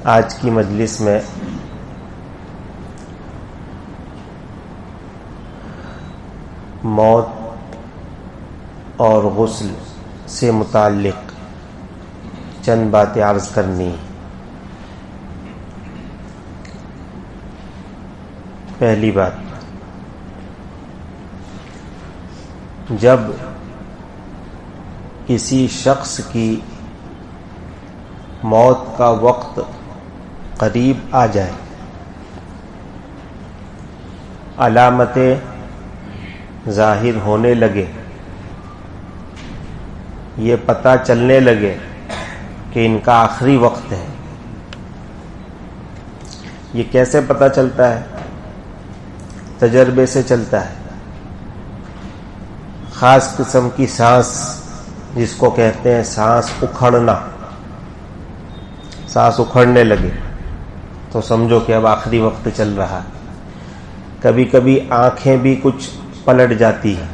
آج کی مجلس میں موت اور غسل سے متعلق چند باتیں عرض کرنی. پہلی بات، جب کسی شخص کی موت کا وقت قریب آ جائے، علامتیں ظاہر ہونے لگے، یہ پتہ چلنے لگے کہ ان کا آخری وقت ہے. یہ کیسے پتہ چلتا ہے؟ تجربے سے چلتا ہے. خاص قسم کی سانس، جس کو کہتے ہیں سانس اکھڑنا، سانس اکھڑنے لگے تو سمجھو کہ اب آخری وقت چل رہا ہے. کبھی کبھی آنکھیں بھی کچھ پلٹ جاتی ہیں،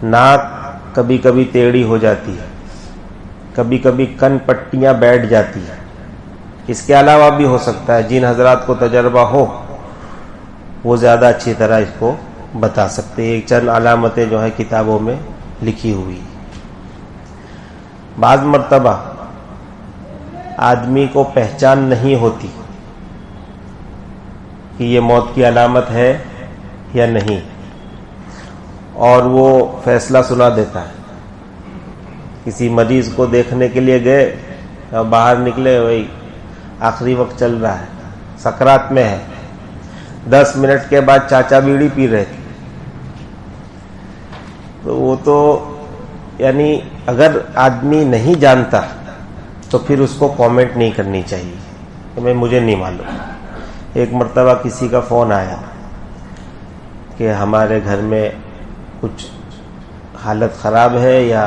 ناک کبھی کبھی ٹیڑھی ہو جاتی ہے، کبھی کبھی کن پٹیاں بیٹھ جاتی ہیں. اس کے علاوہ بھی ہو سکتا ہے. جن حضرات کو تجربہ ہو وہ زیادہ اچھی طرح اس کو بتا سکتے ہیں. چند علامتیں جو ہیں کتابوں میں لکھی ہوئی. بعض مرتبہ آدمی کو پہچان نہیں ہوتی کہ یہ موت کی علامت ہے یا نہیں، اور وہ فیصلہ سنا دیتا ہے. کسی مریض کو دیکھنے کے لیے گئے اور باہر نکلے، وہی آخری وقت چل رہا ہے، سکرات میں ہے. 10 منٹ کے بعد چاچا بیڑی پی رہے تھے. تو وہ تو یعنی اگر آدمی نہیں جانتا تو پھر اس کو کامنٹ نہیں کرنی چاہیے کہ مجھے نہیں معلوم. ایک مرتبہ کسی کا فون آیا کہ ہمارے گھر میں کچھ حالت خراب ہے یا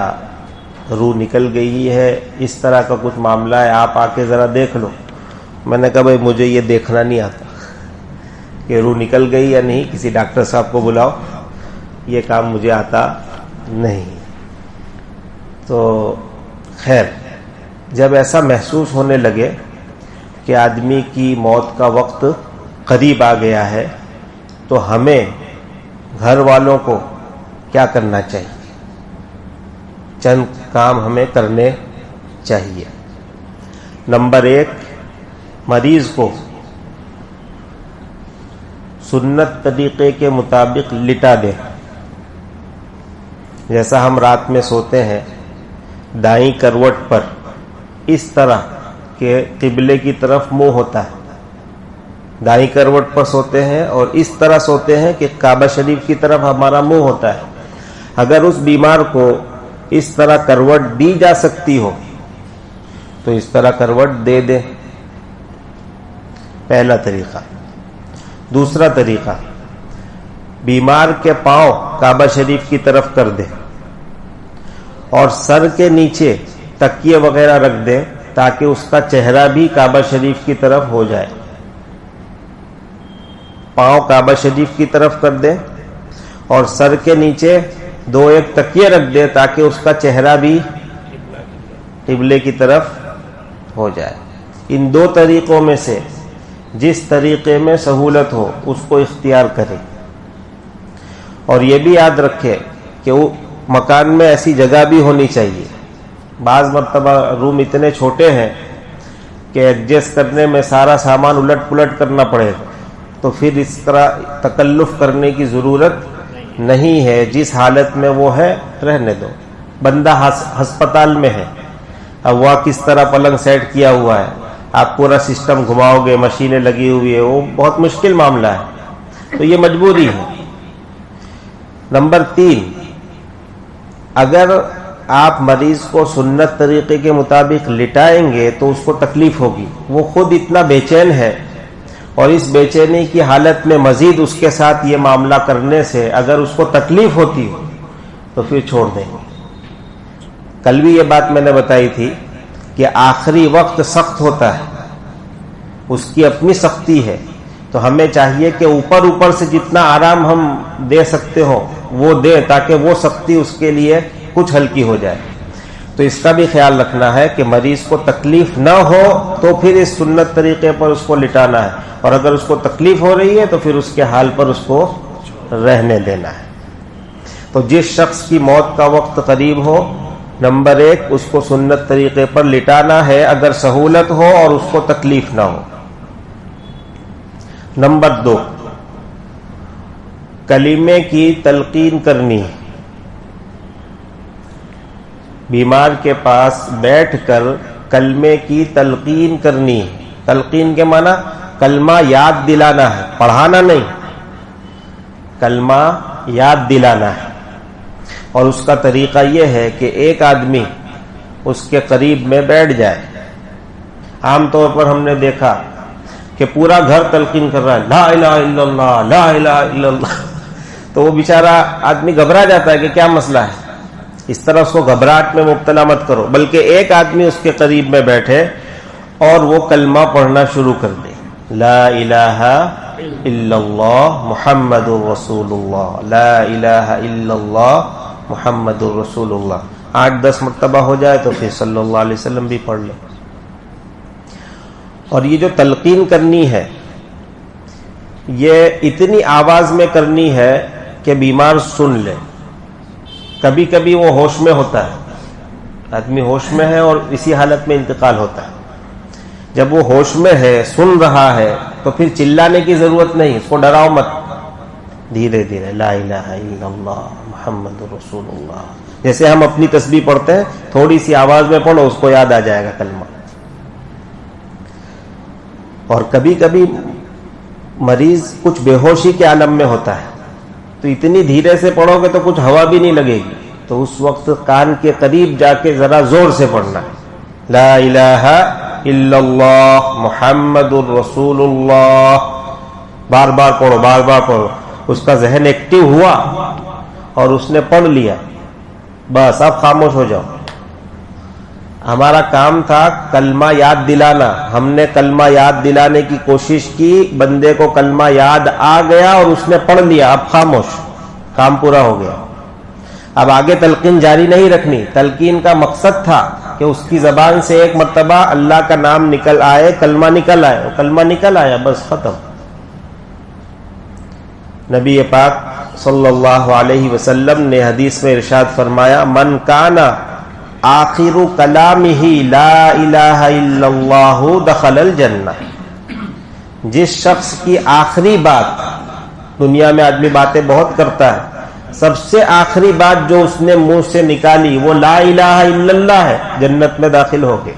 روح نکل گئی ہے، اس طرح کا کچھ معاملہ ہے، آپ آ کے ذرا دیکھ لو. میں نے کہا بھائی مجھے یہ دیکھنا نہیں آتا کہ روح نکل گئی یا نہیں، کسی ڈاکٹر صاحب کو بلاؤ، یہ کام مجھے آتا نہیں. تو خیر، جب ایسا محسوس ہونے لگے کہ آدمی کی موت کا وقت قریب آ گیا ہے تو ہمیں گھر والوں کو کیا کرنا چاہیے؟ چند کام ہمیں کرنے چاہیے. نمبر 1، مریض کو سنت طریقے کے مطابق لٹا دیں. جیسا ہم رات میں سوتے ہیں دائیں کروٹ پر، اس طرح کہ قبلے کی طرف منہ ہوتا ہے. دائیں کروٹ پر سوتے ہیں اور اس طرح سوتے ہیں کہ کعبہ شریف کی طرف ہمارا منہ ہوتا ہے. اگر اس بیمار کو اس طرح کروٹ دی جا سکتی ہو تو اس طرح کروٹ دے دیں. پہلا طریقہ. دوسرا طریقہ، بیمار کے پاؤں کعبہ شریف کی طرف کر دیں اور سر کے نیچے تکیے وغیرہ رکھ دیں تاکہ اس کا چہرہ بھی کعبہ شریف کی طرف ہو جائے. پاؤں کعبہ شریف کی طرف کر دیں اور سر کے نیچے 2-1 تکیے رکھ دیں تاکہ اس کا چہرہ بھی قبلے کی طرف ہو جائے. ان 2 طریقوں میں سے جس طریقے میں سہولت ہو اس کو اختیار کرے. اور یہ بھی یاد رکھے کہ وہ مکان میں ایسی جگہ بھی ہونی چاہیے. بعض مرتبہ روم اتنے چھوٹے ہیں کہ ایڈجسٹ کرنے میں سارا سامان الٹ پلٹ کرنا پڑے گا، تو پھر اس طرح تکلف کرنے کی ضرورت نہیں ہے. جس حالت میں وہ ہے رہنے دو. بندہ ہسپتال میں ہے، اب وہ کس طرح پلنگ سیٹ کیا ہوا ہے، آپ پورا سسٹم گھماؤ گے، مشینیں لگی ہوئی ہے، وہ بہت مشکل معاملہ ہے. تو یہ مجبوری ہے. نمبر 3، اگر آپ مریض کو سنت طریقے کے مطابق لٹائیں گے تو اس کو تکلیف ہوگی. وہ خود اتنا بے چین ہے، اور اس بے چینی کی حالت میں مزید اس کے ساتھ یہ معاملہ کرنے سے اگر اس کو تکلیف ہوتی تو پھر چھوڑ دیں گے. کل بھی یہ بات میں نے بتائی تھی کہ آخری وقت سخت ہوتا ہے، اس کی اپنی سختی ہے. تو ہمیں چاہیے کہ اوپر سے جتنا آرام ہم دے سکتے ہو وہ دیں تاکہ وہ سختی اس کے لیے کچھ ہلکی ہو جائے. تو اس کا بھی خیال رکھنا ہے کہ مریض کو تکلیف نہ ہو تو پھر اس سنت طریقے پر اس کو لٹانا ہے، اور اگر اس کو تکلیف ہو رہی ہے تو پھر اس کے حال پر اس کو رہنے دینا ہے۔ تو جس شخص کی موت کا وقت قریب ہو، نمبر 1 اس کو سنت طریقے پر لٹانا ہے اگر سہولت ہو اور اس کو تکلیف نہ ہو۔ نمبر 2 کلمے کی تلقین کرنی، بیمار کے پاس بیٹھ کر کلمے کی تلقین کرنی۔ تلقین کے معنی کلمہ یاد دلانا ہے، پڑھانا نہیں، کلمہ یاد دلانا ہے۔ اور اس کا طریقہ یہ ہے کہ ایک آدمی اس کے قریب میں بیٹھ جائے۔ عام طور پر ہم نے دیکھا کہ پورا گھر تلقین کر رہا ہے، لا الہ الا اللہ، لا الہ الا اللہ، تو وہ بیچارہ آدمی گھبرا جاتا ہے کہ کیا مسئلہ ہے۔ اس طرح اس کو گھبراہٹ میں مبتلا مت کرو، بلکہ ایک آدمی اس کے قریب میں بیٹھے اور وہ کلمہ پڑھنا شروع کر دے، لا الہ الا اللہ محمد رسول اللہ، لا الہ الا اللہ محمد رسول اللہ۔ 8-10 مرتبہ ہو جائے تو پھر صلی اللہ علیہ وسلم بھی پڑھ لے۔ اور یہ جو تلقین کرنی ہے یہ اتنی آواز میں کرنی ہے کہ بیمار سن لے۔ کبھی کبھی وہ ہوش میں ہوتا ہے، آدمی ہوش میں ہے اور اسی حالت میں انتقال ہوتا ہے۔ جب وہ ہوش میں ہے، سن رہا ہے، تو پھر چلانے کی ضرورت نہیں، اس کو ڈراؤ مت، دھیرے دھیرے لا الہ الا اللہ محمد رسول اللہ، جیسے ہم اپنی تسبیح پڑھتے ہیں، تھوڑی سی آواز میں پڑھو، اس کو یاد آ جائے گا کلمہ۔ اور کبھی کبھی مریض کچھ بے ہوشی کے عالم میں ہوتا ہے، تو اتنی دھیرے سے پڑھو گے تو کچھ ہوا بھی نہیں لگے گی، تو اس وقت کان کے قریب جا کے ذرا زور سے پڑھنا ہے، لا الہ الا اللہ محمد الرسول اللہ، بار بار پڑھو، بار بار پڑھو۔ اس کا ذہن ایکٹیو ہوا اور اس نے پڑھ لیا، بس اب خاموش ہو جاؤ۔ ہمارا کام تھا کلمہ یاد دلانا، ہم نے کلمہ یاد دلانے کی کوشش کی، بندے کو کلمہ یاد آ گیا اور اس نے پڑھ لیا، اب خاموش، کام پورا ہو گیا۔ اب آگے تلقین جاری نہیں رکھنی۔ تلقین کا مقصد تھا کہ اس کی زبان سے ایک مرتبہ اللہ کا نام نکل آئے، کلمہ نکل آئے، وہ کلمہ نکل آیا، بس ختم۔ نبی پاک صلی اللہ علیہ وسلم نے حدیث میں ارشاد فرمایا، من کان آخر کلامہ لا الہ الا اللہ دخل الجنہ، جس شخص کی آخری بات، دنیا میں آدمی باتیں بہت کرتا ہے، سب سے آخری بات جو اس نے منہ سے نکالی وہ لا الہ الا اللہ ہے، جنت میں داخل ہو گئے۔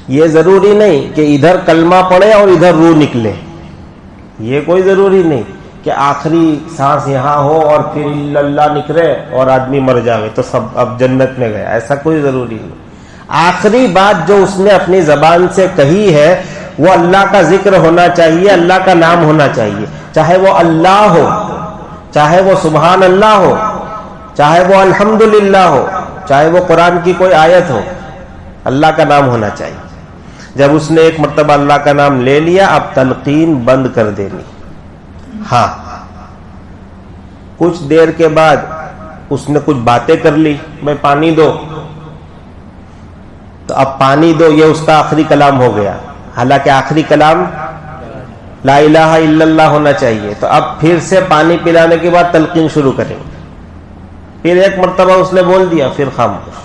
یہ ضروری نہیں کہ ادھر کلمہ پڑھے اور ادھر روح نکلے، یہ کوئی ضروری نہیں کہ آخری سانس یہاں ہو اور پھر الا اللہ نکلے اور آدمی مر جاوے تو سب اب جنت میں گیا، ایسا کوئی ضروری نہیں۔ آخری بات جو اس نے اپنی زبان سے کہی ہے وہ اللہ کا ذکر ہونا چاہیے، اللہ کا نام ہونا چاہیے، چاہے وہ اللہ ہو، چاہے وہ سبحان اللہ ہو، چاہے وہ الحمدللہ ہو، چاہے وہ قرآن کی کوئی آیت ہو، اللہ کا نام ہونا چاہیے۔ جب اس نے ایک مرتبہ اللہ کا نام لے لیا، اب تلقین بند کر دینی۔ ہاں، کچھ دیر کے بعد اس نے کچھ باتیں کر لی، میں پانی دو، تو اب پانی دو یہ اس کا آخری کلام ہو گیا، حالانکہ آخری کلام لا الہ الا اللہ ہونا چاہیے۔ تو اب پھر سے پانی پلانے کے بعد تلقین شروع کریں گے، پھر ایک مرتبہ اس نے بول دیا، پھر خاموش۔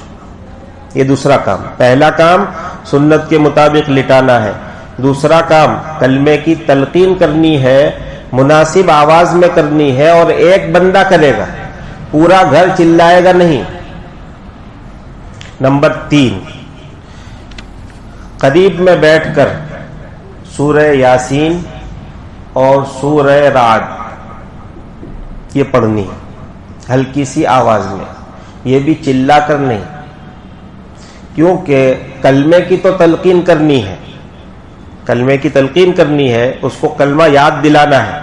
یہ دوسرا کام۔ پہلا کام سنت کے مطابق لٹانا ہے، دوسرا کام کلمے کی تلقین کرنی ہے، مناسب آواز میں کرنی ہے، اور ایک بندہ کرے گا، پورا گھر چلائے گا نہیں۔ نمبر 3، قریب میں بیٹھ کر سورہ یاسین اور سورہ رعد یہ پڑھنی ہے، ہلکی سی آواز میں، یہ بھی چلا کر نہیں، کیونکہ کلمے کی تو تلقین کرنی ہے، کلمے کی تلقین کرنی ہے، اس کو کلمہ یاد دلانا ہے۔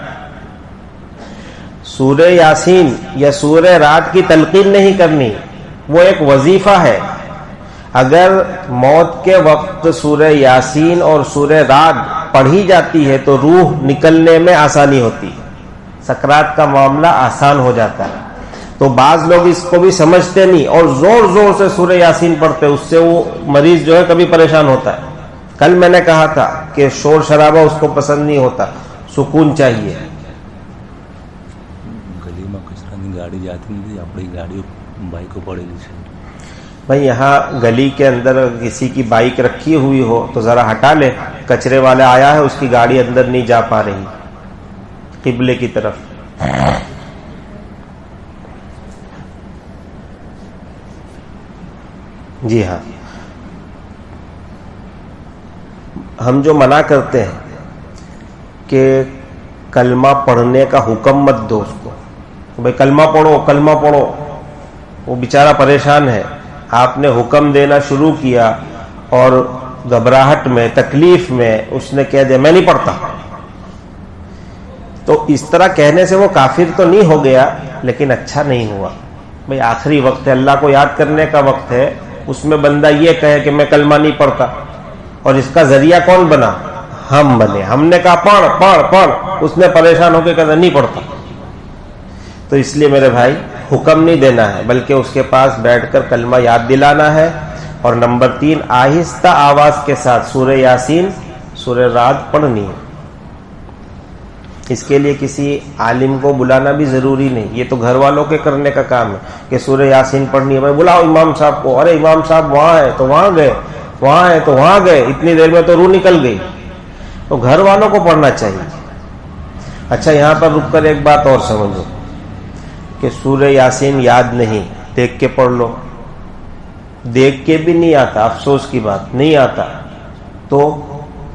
سورہ یاسین یا سورہ رعد کی تلقین نہیں کرنی، وہ ایک وظیفہ ہے۔ اگر موت کے وقت سورہ یاسین اور سورہ رعد پڑھی جاتی ہے تو روح نکلنے میں آسانی ہوتی ہے، سکرات کا معاملہ آسان ہو جاتا ہے۔ تو بعض لوگ اس کو بھی سمجھتے نہیں اور زور زور سے سورہ یاسین پڑھتے، اس سے وہ مریض جو ہے کبھی پریشان ہوتا ہے. کل میں نے کہا تھا کہ شور شرابہ اس کو پسند نہیں ہوتا، سکون چاہیے. گلی میں کچرا کی گاڑی جاتی نہیں، اپنی گاڑی بائک پڑے لی. بھائی یہاں گلی کے اندر کسی کی بائک رکھی ہوئی ہو تو ذرا ہٹا لے، کچرے والا آیا ہے، اس کی گاڑی اندر نہیں جا پا رہی قبلے کی طرف. جی ہاں، ہم جو منع کرتے ہیں کہ کلمہ پڑھنے کا حکم مت دو اس کو، بھائی کلمہ پڑھو کلمہ پڑھو، وہ بیچارہ پریشان ہے. آپ نے حکم دینا شروع کیا اور گھبراہٹ میں تکلیف میں اس نے کہہ دیا میں نہیں پڑھتا، تو اس طرح کہنے سے وہ کافر تو نہیں ہو گیا لیکن اچھا نہیں ہوا. بھئی آخری وقت ہے، اللہ کو یاد کرنے کا وقت ہے، اس میں بندہ یہ کہے کہ میں کلمہ نہیں پڑھتا، اور اس کا ذریعہ کون بنا؟ ہم بنے. ہم نے کہا پڑھ پڑھ پڑھ، اس نے پریشان ہو کے کہا نہیں پڑھتا. تو اس لیے میرے بھائی حکم نہیں دینا ہے بلکہ اس کے پاس بیٹھ کر کلمہ یاد دلانا ہے. اور نمبر 3، آہستہ آواز کے ساتھ سورہ یاسین، سورہ رعد پڑھنی ہے. اس کے لیے کسی عالم کو بلانا بھی ضروری نہیں، یہ تو گھر والوں کے کرنے کا کام ہے کہ سورہ یاسین پڑھنی ہے. بھائی بلاؤ امام صاحب کو، ارے امام صاحب وہاں ہے تو وہاں گئے، وہاں ہے تو وہاں گئے، اتنی دیر میں تو روح نکل گئی. تو گھر والوں کو پڑھنا چاہیے. اچھا یہاں پر رک کر ایک بات اور سمجھو کہ سورہ یاسین یاد نہیں، دیکھ کے پڑھ لو. دیکھ کے بھی نہیں آتا، افسوس کی بات، نہیں آتا تو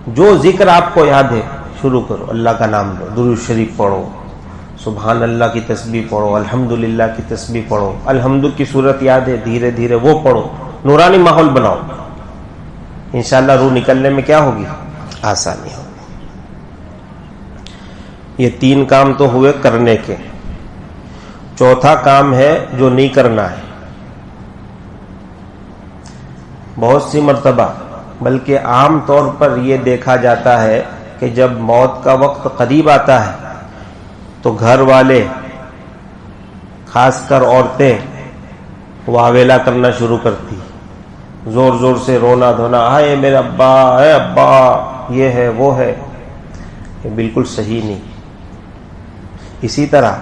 جو ذکر آپ کو یاد ہے شروع کرو. اللہ کا نام لو، درود شریف پڑھو، سبحان اللہ کی تسبیح پڑھو، الحمدللہ کی تسبیح پڑھو. الحمد کی صورت یاد ہے، دھیرے دھیرے وہ پڑھو. نورانی ماحول بناؤ، انشاءاللہ روح نکلنے میں کیا ہوگی؟ آسانی ہوگی. یہ 3 کام تو ہوئے کرنے کے. چوتھا کام ہے جو نہیں کرنا ہے. بہت سی مرتبہ بلکہ عام طور پر یہ دیکھا جاتا ہے کہ جب موت کا وقت قریب آتا ہے تو گھر والے خاص کر عورتیں واویلا کرنا شروع کرتی، زور زور سے رونا دھونا، ہائے میرے ابا، اے ابا، یہ ہے وہ ہے. یہ بالکل صحیح نہیں. اسی طرح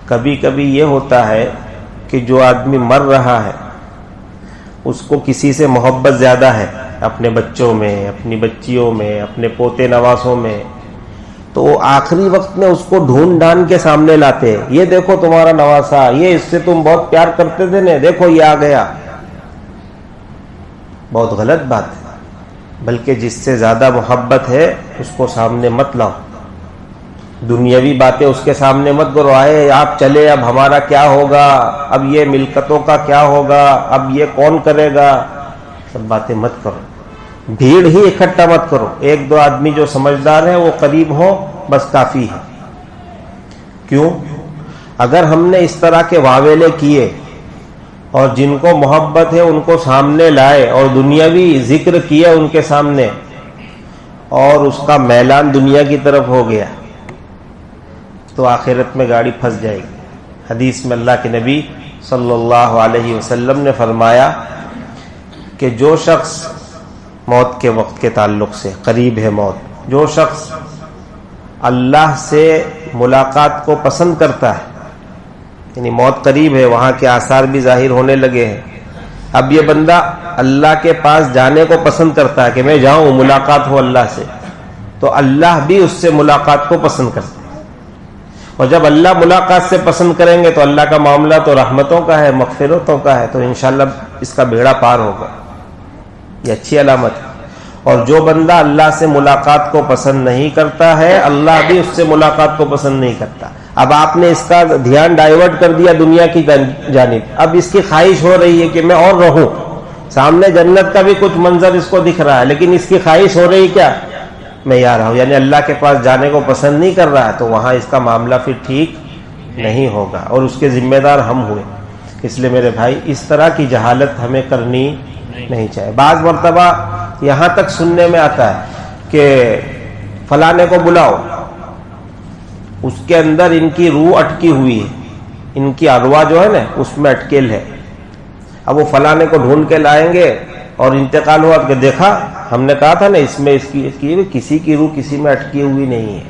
کبھی کبھی یہ ہوتا ہے کہ جو آدمی مر رہا ہے اس کو کسی سے محبت زیادہ ہے، اپنے بچوں میں، اپنی بچیوں میں، اپنے پوتے نواسوں میں، تو وہ آخری وقت میں اس کو ڈھونڈ ڈھانڈ کے سامنے لاتے ہیں. یہ دیکھو تمہارا نواسا، یہ اس سے تم بہت پیار کرتے تھے نا، دیکھو یہ آ گیا. بہت غلط بات ہے. بلکہ جس سے زیادہ محبت ہے اس کو سامنے مت لاؤ. دنیاوی باتیں اس کے سامنے مت کرو، آئے آپ چلے، اب ہمارا کیا ہوگا، اب یہ ملکتوں کا کیا ہوگا، اب یہ کون کرے گا، سب باتیں مت کرو. بھیڑ ہی اکٹھا مت کرو. 1-2 آدمی جو سمجھدار ہیں وہ قریب ہو بس کافی ہے. کیوں؟ اگر ہم نے اس طرح کے واویلے کیے اور جن کو محبت ہے ان کو سامنے لائے اور دنیاوی ذکر کیا ان کے سامنے اور اس کا میلان دنیا کی طرف ہو گیا تو آخرت میں گاڑی پھنس جائے گی. حدیث میں اللہ کے نبی صلی اللہ علیہ وسلم نے فرمایا کہ جو شخص موت کے وقت کے تعلق سے قریب ہے موت، جو شخص اللہ سے ملاقات کو پسند کرتا ہے، یعنی موت قریب ہے، وہاں کے آثار بھی ظاہر ہونے لگے ہیں، اب یہ بندہ اللہ کے پاس جانے کو پسند کرتا ہے کہ میں جاؤں، ملاقات ہو اللہ سے، تو اللہ بھی اس سے ملاقات کو پسند کرتا ہے. اور جب اللہ ملاقات سے پسند کریں گے تو اللہ کا معاملہ تو رحمتوں کا ہے، مغفرتوں کا ہے، تو انشاءاللہ اس کا بیڑا پار ہوگا. یہ اچھی علامت ہے. اور جو بندہ اللہ سے ملاقات کو پسند نہیں کرتا ہے، اللہ بھی اس سے ملاقات کو پسند نہیں کرتا. اب آپ نے اس کا دھیان ڈائیورٹ کر دیا دنیا کی جانب، اب اس کی خواہش ہو رہی ہے کہ میں اور رہوں، سامنے جنت کا بھی کچھ منظر اس کو دکھ رہا ہے لیکن اس کی خواہش ہو رہی کیا؟ میں یہاں رہوں، یعنی اللہ کے پاس جانے کو پسند نہیں کر رہا ہے، تو وہاں اس کا معاملہ پھر ٹھیک نہیں ہوگا اور اس کے ذمہ دار ہم ہوئے. اس لیے میرے بھائی اس طرح کی جہالت ہمیں کرنی نہیں چاہیے. بعض مرتبہ یہاں تک سننے میں آتا ہے کہ فلانے کو بلاؤ، اس کے اندر ان کی روح اٹکی ہوئی ہے، ان کی ارواح جو ہے نا اس میں اٹکیل ہے. اب وہ فلانے کو ڈھونڈ کے لائیں گے اور انتقال ہوا کہ دیکھا ہم نے کہا تھا نا اس میں کسی کی روح کسی میں اٹکی ہوئی نہیں ہے.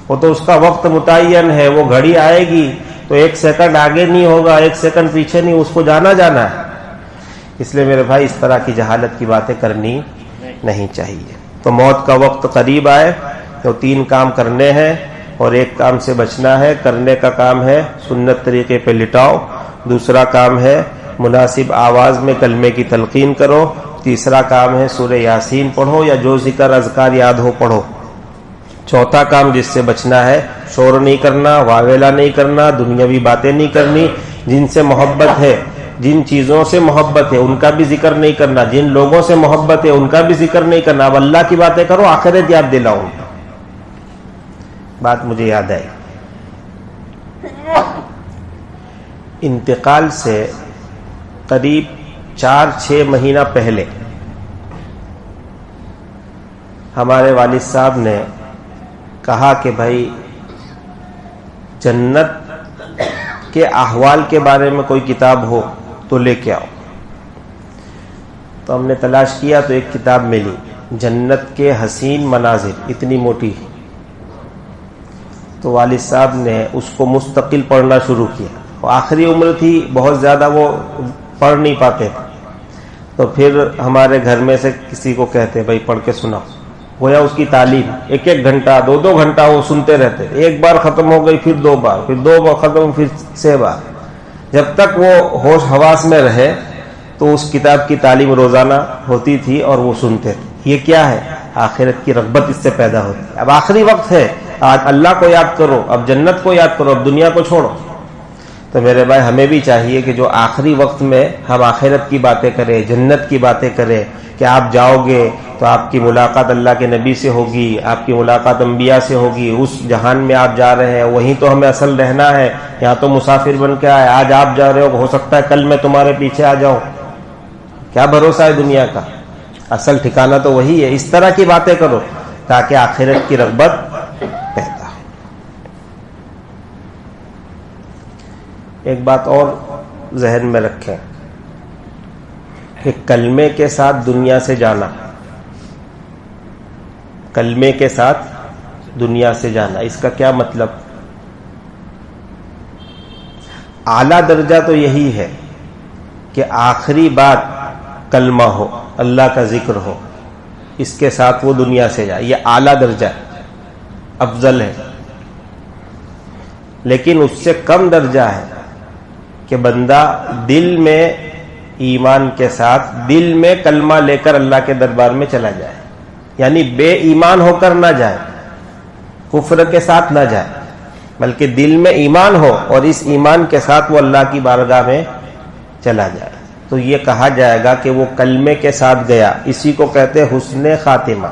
وہ تو اس کا وقت متعین ہے, وہ گھڑی آئے گی تو 1 سیکنڈ آگے نہیں ہوگا, 1 سیکنڈ پیچھے نہیں, اس کو جانا ہے. اس لیے میرے بھائی اس طرح کی جہالت کی باتیں کرنی نہیں چاہیے. تو موت کا وقت قریب آئے تو 3 کام کرنے ہیں اور 1 کام سے بچنا ہے. کرنے کا کام ہے سنت طریقے پہ لٹاؤ, دوسرا کام ہے مناسب آواز میں کلمے کی تلقین کرو, تیسرا کام ہے سورہ یاسین پڑھو یا جو ذکر اذکار یاد ہو پڑھو. چوتھا کام جس سے بچنا ہے شور نہیں کرنا, واویلا نہیں کرنا, دنیاوی باتیں نہیں کرنی. جن سے محبت ہے, جن چیزوں سے محبت ہے ان کا بھی ذکر نہیں کرنا, جن لوگوں سے محبت ہے ان کا بھی ذکر نہیں کرنا. اب اللہ کی باتیں کرو, آخرت یاد دلاؤں. بات مجھے یاد آئی, انتقال سے قریب 4-6 مہینہ پہلے ہمارے والد صاحب نے کہا کہ بھائی جنت کے احوال کے بارے میں کوئی کتاب ہو تو لے کے آؤ. تو ہم نے تلاش کیا تو ایک کتاب ملی, جنت کے حسین مناظر, اتنی موٹی. تو والد صاحب نے اس کو مستقل پڑھنا شروع کیا. آخری عمر تھی, بہت زیادہ وہ پڑھ نہیں پاتے تھے. تو پھر ہمارے گھر میں سے کسی کو کہتے بھائی پڑھ کے سناؤ. گویا اس کی تعلیم 1-1 گھنٹہ 2-2 گھنٹہ وہ سنتے رہتے. 1 بار ختم ہو گئی, پھر 2 بار, پھر 2 بار ختم, پھر 6 بار. جب تک وہ ہوش حواس میں رہے تو اس کتاب کی تعلیم روزانہ ہوتی تھی اور وہ سنتے تھے. یہ کیا ہے؟ آخرت کی رغبت اس سے پیدا ہوتی ہے. اب آخری وقت ہے, آج اللہ کو یاد کرو, اب جنت کو یاد کرو, اب دنیا کو چھوڑو. تو میرے بھائی ہمیں بھی چاہیے کہ جو آخری وقت میں ہم آخرت کی باتیں کریں, جنت کی باتیں کریں, کہ آپ جاؤ گے تو آپ کی ملاقات اللہ کے نبی سے ہوگی, آپ کی ملاقات انبیاء سے ہوگی. اس جہان میں آپ جا رہے ہیں, وہیں تو ہمیں اصل رہنا ہے. یہاں تو مسافر بن کے آئے, آج آپ جا رہے ہو سکتا ہے کل میں تمہارے پیچھے آ جاؤں. کیا بھروسہ ہے دنیا کا؟ اصل ٹھکانہ تو وہی ہے. اس طرح کی باتیں کرو تاکہ آخرت کی رغبت پیدا ہو. ایک بات اور ذہن میں رکھیں کہ کلمے کے ساتھ دنیا سے جانا, کلمے کے ساتھ دنیا سے جانا, اس کا کیا مطلب؟ اعلیٰ درجہ تو یہی ہے کہ آخری بات کلمہ ہو, اللہ کا ذکر ہو, اس کے ساتھ وہ دنیا سے جائے. یہ اعلیٰ درجہ ہے, افضل ہے. لیکن اس سے کم درجہ ہے کہ بندہ دل میں ایمان کے ساتھ, دل میں کلمہ لے کر اللہ کے دربار میں چلا جائے. یعنی بے ایمان ہو کر نہ جائے, کفر کے ساتھ نہ جائے, بلکہ دل میں ایمان ہو اور اس ایمان کے ساتھ وہ اللہ کی بارگاہ میں چلا جائے. تو یہ کہا جائے گا کہ وہ کلمے کے ساتھ گیا. اسی کو کہتے ہیں حسن خاتمہ.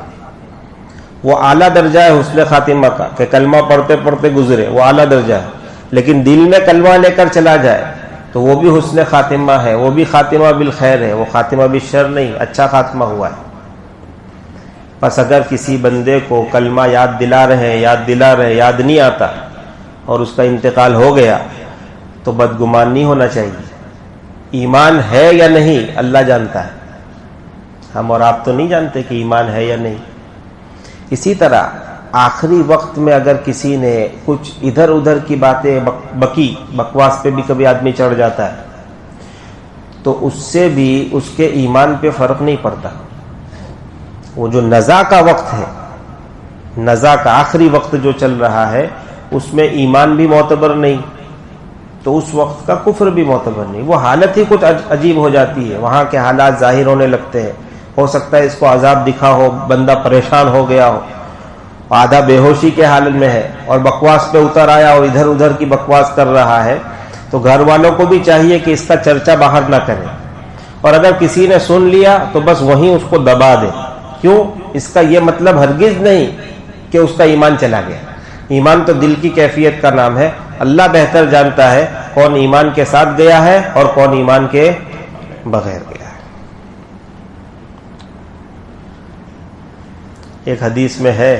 وہ اعلیٰ درجہ ہے حسن خاتمہ کا, کہ کلمہ پڑھتے پڑھتے گزرے, وہ اعلیٰ درجہ ہے. لیکن دل میں کلمہ لے کر چلا جائے تو وہ بھی حسن خاتمہ ہے, وہ بھی خاتمہ بالخیر ہے, وہ خاتمہ بالشر نہیں, اچھا خاتمہ ہوا ہے. بس اگر کسی بندے کو کلمہ یاد دلا رہے یاد نہیں آتا اور اس کا انتقال ہو گیا تو بدگمان نہیں ہونا چاہیے. ایمان ہے یا نہیں اللہ جانتا ہے, ہم اور آپ تو نہیں جانتے کہ ایمان ہے یا نہیں. اسی طرح آخری وقت میں اگر کسی نے کچھ ادھر ادھر کی باتیں بکی, بکواس پہ بھی کبھی آدمی چڑھ جاتا ہے, تو اس سے بھی اس کے ایمان پہ فرق نہیں پڑتا. وہ جو نزا کا وقت ہے, نزا کا آخری وقت جو چل رہا ہے, اس میں ایمان بھی معتبر نہیں تو اس وقت کا کفر بھی معتبر نہیں. وہ حالت ہی کچھ عجیب ہو جاتی ہے, وہاں کے حالات ظاہر ہونے لگتے ہیں. ہو سکتا ہے اس کو عذاب دکھا ہو, بندہ پریشان ہو گیا ہو, آدھا بے ہوشی کے حالت میں ہے اور بکواس پہ اتر آیا اور ادھر ادھر کی بکواس کر رہا ہے, تو گھر والوں کو بھی چاہیے کہ اس کا چرچا باہر نہ کریں. اور اگر کسی نے سن لیا تو بس وہیں اس کو دبا دے. کیوں؟ اس کا یہ مطلب ہرگز نہیں کہ اس کا ایمان چلا گیا. ایمان تو دل کی کیفیت کا نام ہے. اللہ بہتر جانتا ہے کون ایمان کے ساتھ گیا ہے اور کون ایمان کے بغیر گیا ہے. ایک حدیث میں ہے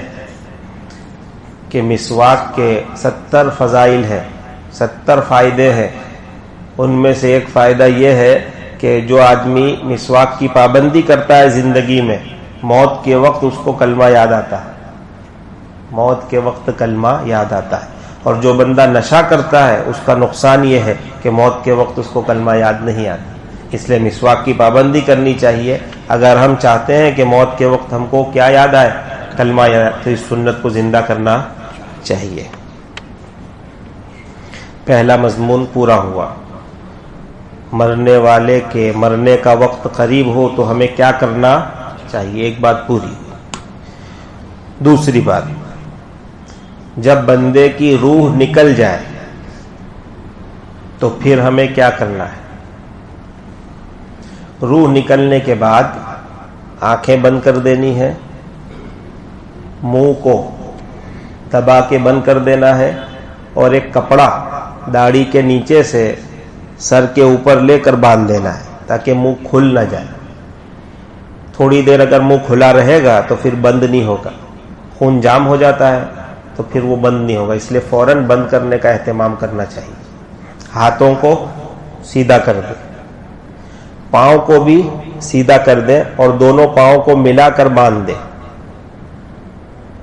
کہ مسواک کے 70 فضائل ہیں, 70 فائدے ہیں. ان میں سے ایک فائدہ یہ ہے کہ جو آدمی مسواک کی پابندی کرتا ہے زندگی میں، موت کے وقت اس کو کلمہ یاد آتا ہے. موت کے وقت کلمہ یاد آتا ہے. اور جو بندہ نشہ کرتا ہے اس کا نقصان یہ ہے کہ موت کے وقت اس کو کلمہ یاد نہیں آتا. اس لیے مسواک کی پابندی کرنی چاہیے. اگر ہم چاہتے ہیں کہ موت کے وقت ہم کو کیا یاد آئے، کلمہ یاد، تو اس سنت کو زندہ کرنا چاہیے. پہلا مضمون پورا ہوا. مرنے والے کے مرنے کا وقت قریب ہو تو ہمیں کیا کرنا چاہیے، ایک بات پوری. دوسری بات، جب بندے کی روح نکل جائے تو پھر ہمیں کیا کرنا ہے. روح نکلنے کے بعد آنکھیں بند کر دینی ہے، منہ کو دبا کے بند کر دینا ہے، اور ایک کپڑا داڑھی کے نیچے سے سر کے اوپر لے کر باندھ دینا ہے تاکہ منہ کھل نہ جائے. تھوڑی دیر اگر منہ کھلا رہے گا تو پھر بند نہیں ہوگا. خون جام ہو جاتا ہے تو پھر وہ بند نہیں ہوگا. اس لیے فوراً بند کرنے کا اہتمام کرنا چاہیے. ہاتھوں کو سیدھا کر دیں، پاؤں کو بھی سیدھا کر دیں، اور دونوں پاؤں کو ملا کر باندھ دیں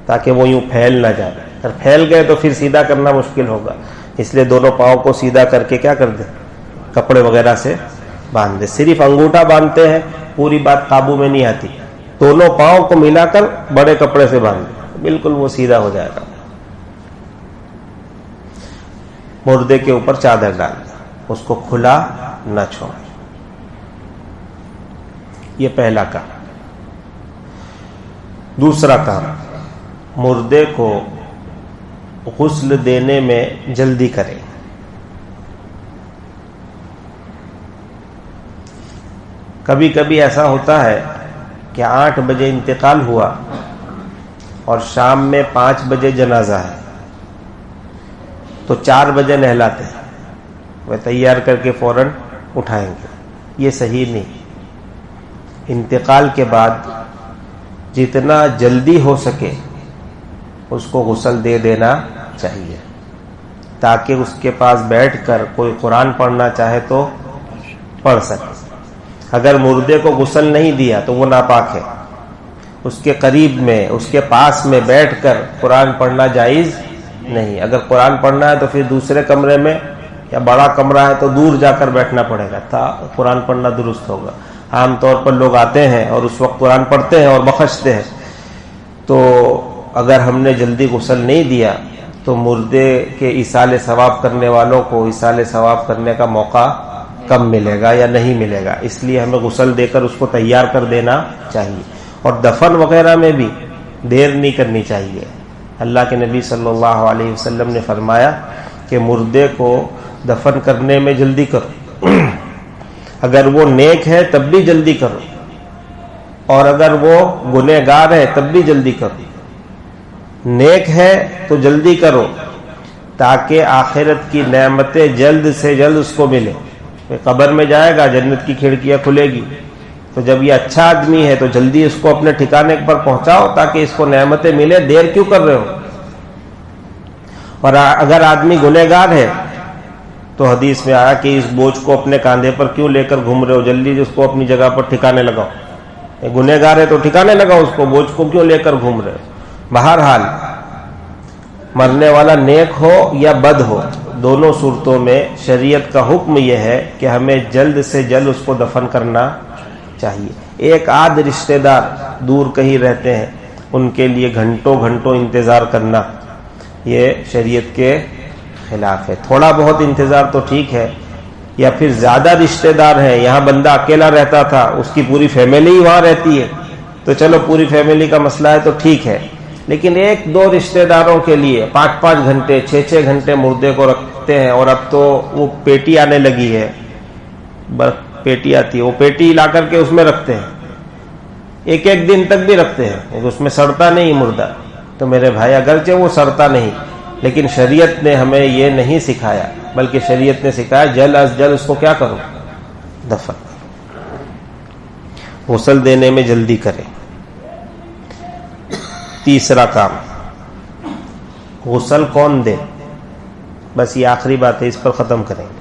تاکہ وہ یوں پھیل نہ جائے. اگر پھیل گئے تو پھر سیدھا کرنا مشکل ہوگا. اس لیے دونوں پاؤں کو سیدھا کر کے کیا کر دیں، کپڑے وغیرہ سے باندھ دیں. صرف انگوٹھا باندھتے ہیں، پوری بات قابو میں نہیں آتی. دونوں پاؤں کو ملا کر بڑے کپڑے سے باندھ دیں، بالکل وہ سیدھا ہو جائے گا. مردے کے اوپر چادر ڈال دیں، اس کو کھلا نہ چھوڑیں. یہ پہلا کام. دوسرا کام، مردے کو غسل دینے میں جلدی کریں. کبھی کبھی ایسا ہوتا ہے کہ 8 بجے انتقال ہوا اور شام میں 5 بجے جنازہ ہے، تو 4 بجے نہلاتے ہیں، وہ تیار کر کے فوراً اٹھائیں گے. یہ صحیح نہیں. انتقال کے بعد جتنا جلدی ہو سکے اس کو غسل دے دینا چاہیے تاکہ اس کے پاس بیٹھ کر کوئی قرآن پڑھنا چاہے تو پڑھ سکے. اگر مردے کو غسل نہیں دیا تو وہ ناپاک ہے. اس کے قریب میں، اس کے پاس میں بیٹھ کر قرآن پڑھنا جائز نہیں. اگر قرآن پڑھنا ہے تو پھر دوسرے کمرے میں، یا بڑا کمرہ ہے تو دور جا کر بیٹھنا پڑے گا تا قرآن پڑھنا درست ہوگا. عام طور پر لوگ آتے ہیں اور اس وقت قرآن پڑھتے ہیں اور بخشتے ہیں، تو اگر ہم نے جلدی غسل نہیں دیا تو مردے کے ایصال ثواب کرنے والوں کو ایصال ثواب کرنے کا موقع کم ملے گا یا نہیں ملے گا. اس لیے ہمیں غسل دے کر اس کو تیار کر دینا چاہیے. اور دفن وغیرہ میں بھی دیر نہیں کرنی چاہیے. اللہ کے نبی صلی اللہ علیہ وسلم نے فرمایا کہ مردے کو دفن کرنے میں جلدی کرو. اگر وہ نیک ہے تب بھی جلدی کرو، اور اگر وہ گنہگار ہے تب بھی جلدی کرو. نیک ہے تو جلدی کرو تاکہ آخرت کی نعمتیں جلد سے جلد اس کو ملے. قبر میں جائے گا، جنت کی کھڑکیاں کھلے گی، تو جب یہ اچھا آدمی ہے تو جلدی اس کو اپنے ٹھکانے پر پہنچاؤ تاکہ اس کو نعمتیں ملے. دیر کیوں کر رہے ہو؟ اور اگر آدمی گنہگار ہے تو حدیث میں آیا کہ اس بوجھ کو اپنے کاندھے پر کیوں لے کر گھوم رہے ہو، جلدی اس کو اپنی جگہ پر ٹھکانے لگاؤ. گنہگار ہے تو ٹھکانے لگاؤ، اس کو بوجھ کو کیوں لے کر گھوم رہے ہو. بہرحال مرنے والا نیک ہو یا بد ہو، دونوں صورتوں میں شریعت کا حکم یہ ہے کہ ہمیں جلد سے جلد اس کو دفن کرنا چاہیے. ایک آدھ رشتہ دار دور کہیں رہتے ہیں، ان کے لیے گھنٹوں گھنٹوں انتظار کرنا یہ شریعت کے خلاف ہے. تھوڑا بہت انتظار تو ٹھیک ہے. یا پھر زیادہ رشتہ دار ہیں، یہاں بندہ اکیلا رہتا تھا، اس کی پوری فیملی ہی وہاں رہتی ہے، تو چلو پوری فیملی کا مسئلہ ہے تو ٹھیک ہے. لیکن 1-2 رشتہ داروں کے لیے 5-5 گھنٹے 6-6 گھنٹے مردے کو رکھتے ہیں. اور اب تو وہ پیٹی آنے لگی ہے، پیٹی آتی ہے، وہ پیٹی لا کر کے اس میں رکھتے ہیں، 1-1 دن تک بھی رکھتے ہیں، اس میں سڑتا نہیں مردہ. تو میرے بھائی اگرچہ وہ سڑتا نہیں، لیکن شریعت نے ہمیں یہ نہیں سکھایا، بلکہ شریعت نے سکھایا جلد از جلد اس کو کیا کرو، دفن. غسل دینے میں جلدی کریں. تیسرا کام، غسل کون دے؟ بس یہ آخری بات ہے، اس پر ختم کریں گے.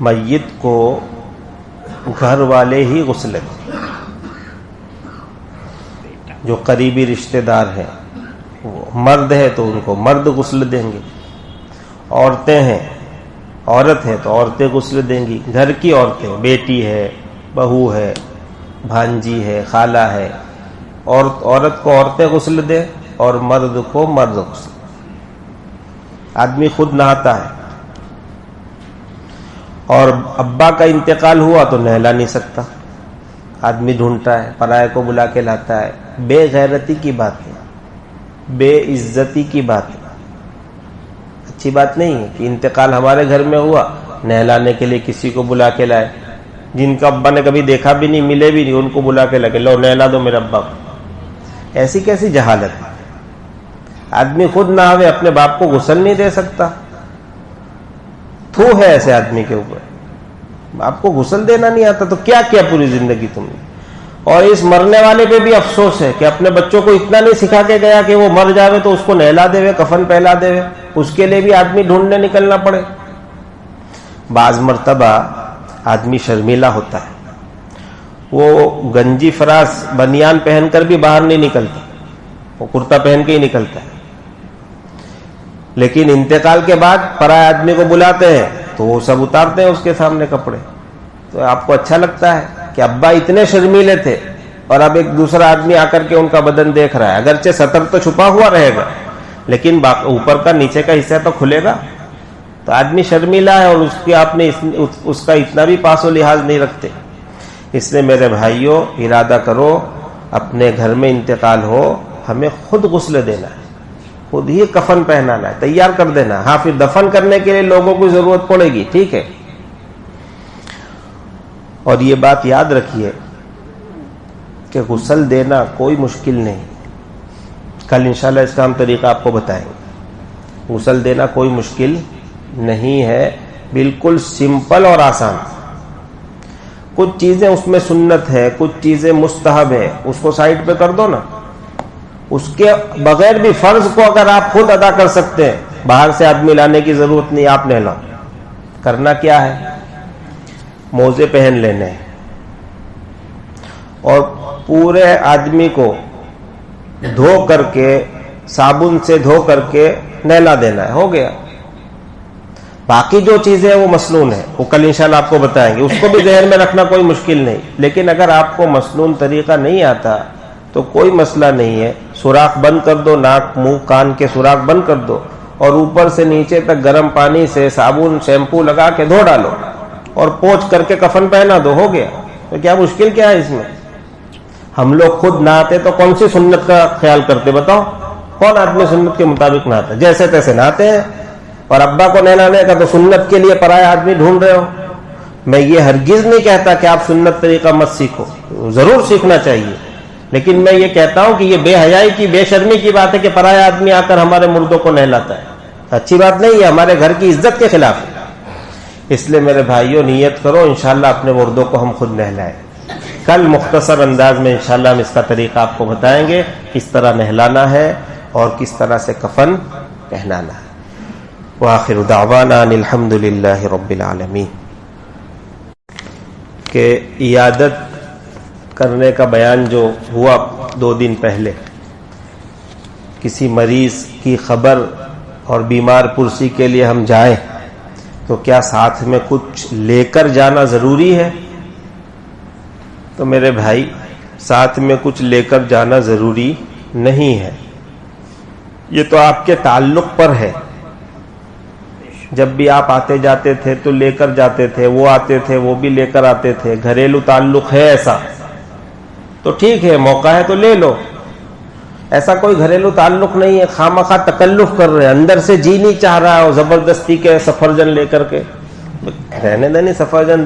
میت کو گھر والے ہی غسل دیں، جو قریبی رشتہ دار ہیں. مرد ہے تو ان کو مرد غسل دیں گے، عورتیں ہیں، عورت ہے تو عورتیں غسل دیں گی. گھر کی عورتیں، بیٹی ہے، بہو ہے، بھانجی ہے، خالہ ہے، اور عورت کو عورتیں غسل دیں اور مرد کو مرد غسل. آدمی خود نہاتا ہے اور ابا کا انتقال ہوا تو نہلا نہیں سکتا، آدمی ڈھونڈتا ہے، پرائے کو بلا کے لاتا ہے. بے غیرتی کی بات ہے، بے عزتی کی بات ہے، اچھی بات نہیں ہے کہ انتقال ہمارے گھر میں ہوا، نہلانے کے لیے کسی کو بلا کے لائے جن کا ابا نے کبھی دیکھا بھی نہیں، ملے بھی نہیں، ان کو بلا کے لگے لو نہلا دو میرے ابا کو. ایسی کیسی جہالت ہے؟ آدمی خود نہاوے، اپنے باپ کو غسل نہیں دے سکتا. تھو ہے ایسے آدمی کے اوپر. آپ کو غسل دینا نہیں آتا تو کیا کیا پوری زندگی تم نے؟ اور اس مرنے والے پہ بھی افسوس ہے کہ اپنے بچوں کو اتنا نہیں سکھا کے گیا کہ وہ مر جاوے تو اس کو نہلا دے، کفن پہلا دے، اس کے لیے بھی آدمی ڈھونڈنے نکلنا پڑے. بعض مرتبہ آدمی شرمیلا ہوتا ہے، وہ گنجی فراز بنیان پہن کر بھی باہر نہیں نکلتا، وہ کرتا پہن کے ہی نکلتا ہے. لیکن انتقال کے بعد پرائے آدمی کو بلاتے ہیں تو وہ سب اتارتے ہیں اس کے سامنے کپڑے. تو آپ کو اچھا لگتا ہے کہ ابا اتنے شرمیلے تھے اور اب ایک دوسرا آدمی آ کر کے ان کا بدن دیکھ رہا ہے. اگرچہ سطر تو چھپا ہوا رہے گا لیکن اوپر کا نیچے کا حصہ تو کھلے گا. تو آدمی شرمیلا ہے اور اس کی آپ نے اس کا اتنا بھی پاس و لحاظ نہیں رکھتے. اس لیے میرے بھائیوں، ارادہ کرو، اپنے گھر میں انتقال ہو، ہمیں خود غسل دینا ہے، خود ہی کفن پہنانا ہے، تیار کر دینا. ہاں پھر دفن کرنے کے لیے لوگوں کی ضرورت پڑے گی، ٹھیک ہے. اور یہ بات یاد رکھیے کہ غسل دینا کوئی مشکل نہیں. کل انشاءاللہ اس کا ہم طریقہ آپ کو بتائیں گے. غسل دینا کوئی مشکل نہیں ہے، بالکل سمپل اور آسان. کچھ چیزیں اس میں سنت ہے، کچھ چیزیں مستحب ہے، اس کو سائڈ پہ کر دو نا. اس کے بغیر بھی فرض کو اگر آپ خود ادا کر سکتے ہیں، باہر سے آدمی لانے کی ضرورت نہیں، آپ نہلاؤ. کرنا کیا ہے؟ موزے پہن لینے ہیں اور پورے آدمی کو دھو کر کے، صابن سے دھو کر کے نہلا دینا ہے، ہو گیا. باقی جو چیزیں وہ مسنون ہے، وہ کل انشاءاللہ آپ کو بتائیں گے. اس کو بھی ذہن میں رکھنا کوئی مشکل نہیں. لیکن اگر آپ کو مسنون طریقہ نہیں آتا تو کوئی مسئلہ نہیں ہے. سوراخ بند کر دو، ناک منہ کان کے سوراخ بند کر دو اور اوپر سے نیچے تک گرم پانی سے صابن شیمپو لگا کے دھو ڈالو اور پوچھ کر کے کفن پہنا دو، ہو گیا. تو کیا مشکل کیا ہے اس میں؟ ہم لوگ خود نہاتے تو کون سی سنت کا خیال کرتے بتاؤ؟ کون آدمی سنت کے مطابق نہاتا؟ جیسے تیسے نہاتے ہیں. اور ابا کو نہلانے کا تو سنت کے لیے پرائے آدمی ڈھونڈ رہے ہو. میں یہ ہرگز نہیں کہتا کہ آپ سنت طریقہ مت سیکھو، ضرور سیکھنا چاہیے. لیکن میں یہ کہتا ہوں کہ یہ بے حیائی کی، بے شرمی کی بات ہے کہ پرایا آدمی آ کر ہمارے مردوں کو نہلاتا ہے. اچھی بات نہیں ہے، ہمارے گھر کی عزت کے خلاف ہے. اس لیے میرے بھائیوں، نیت کرو انشاءاللہ اپنے مردوں کو ہم خود نہلائیں. کل مختصر انداز میں انشاءاللہ ہم اس کا طریقہ آپ کو بتائیں گے، کس طرح نہلانا ہے اور کس طرح سے کفن پہنانا ہے. وآخر دعوانا ان الحمد للہ رب العالمین. کہ عیادت کرنے کا بیان جو ہوا 2 دن پہلے، کسی مریض کی خبر اور بیمار پرسی کے لیے ہم جائیں تو کیا ساتھ میں کچھ لے کر جانا ضروری ہے؟ تو میرے بھائی، ساتھ میں کچھ لے کر جانا ضروری نہیں ہے. یہ تو آپ کے تعلق پر ہے. جب بھی آپ آتے جاتے تھے تو لے کر جاتے تھے، وہ آتے تھے وہ بھی لے کر آتے تھے. گھریلو تعلق ہے ایسا تو ٹھیک ہے، موقع ہے تو لے لو. ایسا کوئی گھریلو تعلق نہیں ہے خواہ تکلف کر رہے ہیں، اندر سے جی نہیں چاہ رہا ہے اور زبردستی کے سفرجن لے کر کے رہنے دینی. سفرجن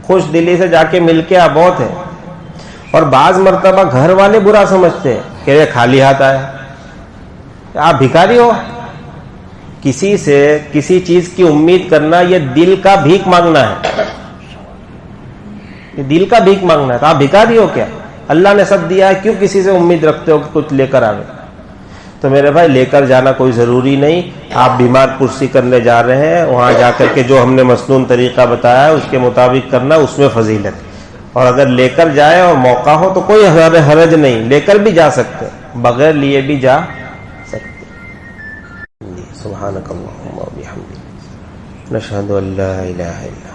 خوش دلی سے جا کے مل کے بہت ہے. اور بعض مرتبہ گھر والے برا سمجھتے ہیں کہ یہ خالی ہاتھ آیا. آپ بھکاری ہو. کسی سے کسی چیز کی امید کرنا یہ دل کا بھیک مانگنا ہے. یہ دل کا بھیک مانگنا ہے. تو آپ بھکاری ہو کیا؟ اللہ نے سب دیا ہے، کیوں کسی سے امید رکھتے ہو کہ کچھ لے کر آوے؟ تو میرے بھائی لے کر جانا کوئی ضروری نہیں. آپ بیمار پرسی کرنے جا رہے ہیں, وہاں جا کر کے جو ہم نے مسنون طریقہ بتایا ہے اس کے مطابق کرنا, اس میں فضیلت. اور اگر لے کر جائے اور موقع ہو تو کوئی حرج نہیں, لے کر بھی جا سکتے, بغیر لیے بھی جا سکتے. سبحانک اللہم و بحمدک نشہد ان لا الہ الا